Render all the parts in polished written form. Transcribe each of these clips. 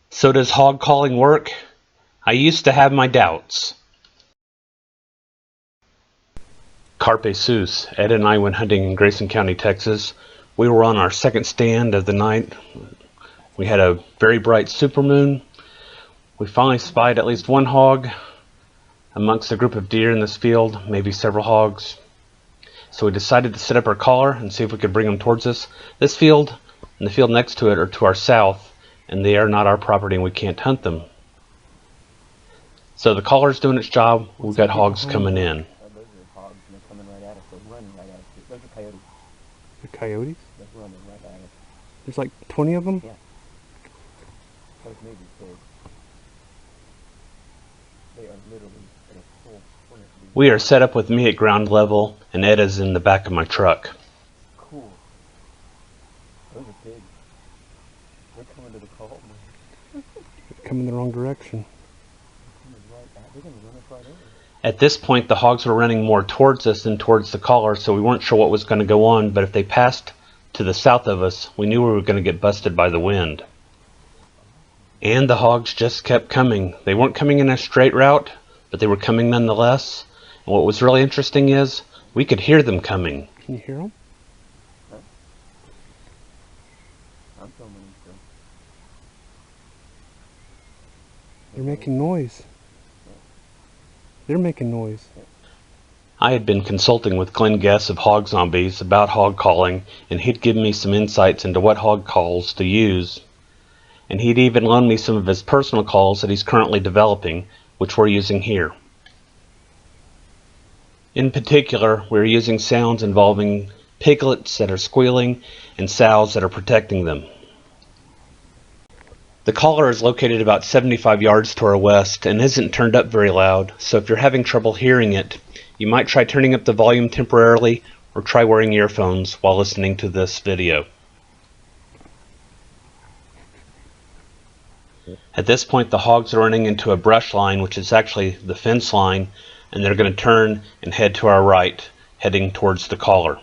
So does hog calling work? I used to have my doubts. Carpe Sus. Ed and I went hunting in Grayson County, Texas. We were on our second stand of the night. We had a very bright supermoon. We finally spied at least one hog amongst a group of deer in this field, maybe several hogs. So we decided to set up our collar and see if we could bring them towards us. This field and the field next to it are to our south, and they are not our property and we can't hunt them. So the collar's doing its job. We've got hogs coming in. Those are hogs, and they're coming right at us. They're running right at us. Those are coyotes. They're coyotes? They're running right at us. There's like 20 of them? Yeah. Those may be big. They are literally at a full sprint. We are set up with me at ground level, and Ed is in the back of my truck. Cool. Those are big. They're coming to the call, man. They're coming the wrong direction. They're going to run us right over. At this point, the hogs were running more towards us than towards the collar, so we weren't sure what was going to go on, but if they passed to the south of us, we knew we were going to get busted by the wind. And the hogs just kept coming. They weren't coming in a straight route, but they were coming nonetheless. And what was really interesting is, we could hear them coming. Can you hear them? Huh? I'm filming them still. They're making noise. They're making noise. I had been consulting with Glenn Guess of Hog Zombies about hog calling, and he'd given me some insights into what hog calls to use. And he'd even loaned me some of his personal calls that he's currently developing, which we're using here. In particular, we're using sounds involving piglets that are squealing and sows that are protecting them. The collar is located about 75 yards to our west and isn't turned up very loud, so if you're having trouble hearing it, you might try turning up the volume temporarily or try wearing earphones while listening to this video. At this point, the hogs are running into a brush line, which is actually the fence line, and they're going to turn and head to our right, heading towards the collar.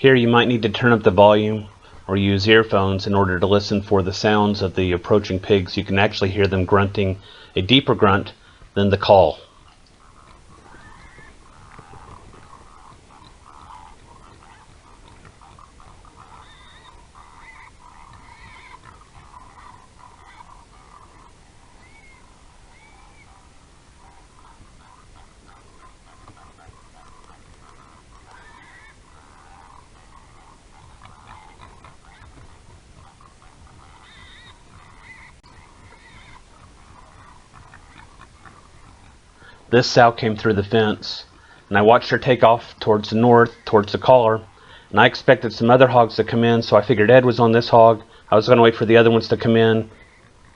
Here you might need to turn up the volume or use earphones in order to listen for the sounds of the approaching pigs. You can actually hear them grunting, a deeper grunt than the call. This sow came through the fence, and I watched her take off towards the north, towards the collar, and I expected some other hogs to come in, so I figured Ed was on this hog. I was going to wait for the other ones to come in.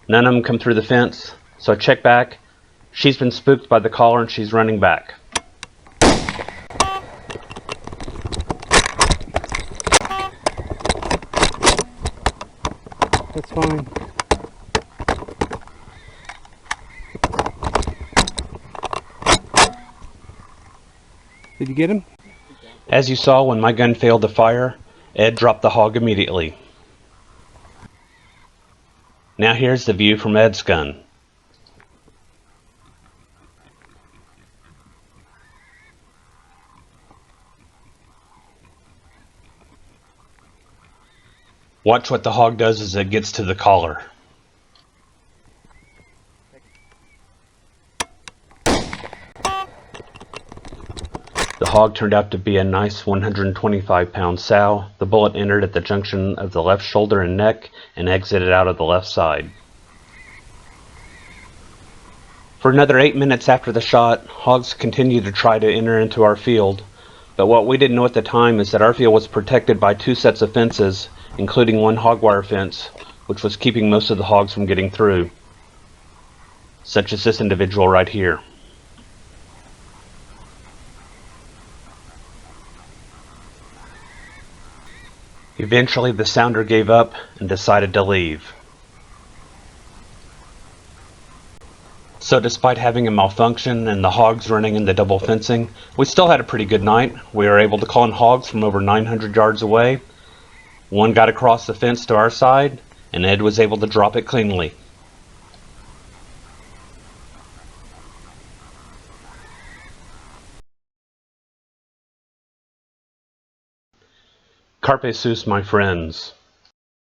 None of them come through the fence, so I checked back. She's been spooked by the collar and she's running back. That's fine. Did you get him? As you saw, when my gun failed to fire, Ed dropped the hog immediately. Now here's the view from Ed's gun. Watch what the hog does as it gets to the collar. The hog turned out to be a nice 125-pound sow. The bullet entered at the junction of the left shoulder and neck and exited out of the left side. For another 8 minutes after the shot, hogs continued to try to enter into our field, but what we didn't know at the time is that our field was protected by 2 sets of fences, including one hog wire fence, which was keeping most of the hogs from getting through, such as this individual right here. Eventually the sounder gave up and decided to leave. So despite having a malfunction and the hogs running in the double fencing, we still had a pretty good night. We were able to call in hogs from over 900 yards away. One got across the fence to our side, and Ed was able to drop it cleanly. Carpe sus, my friends.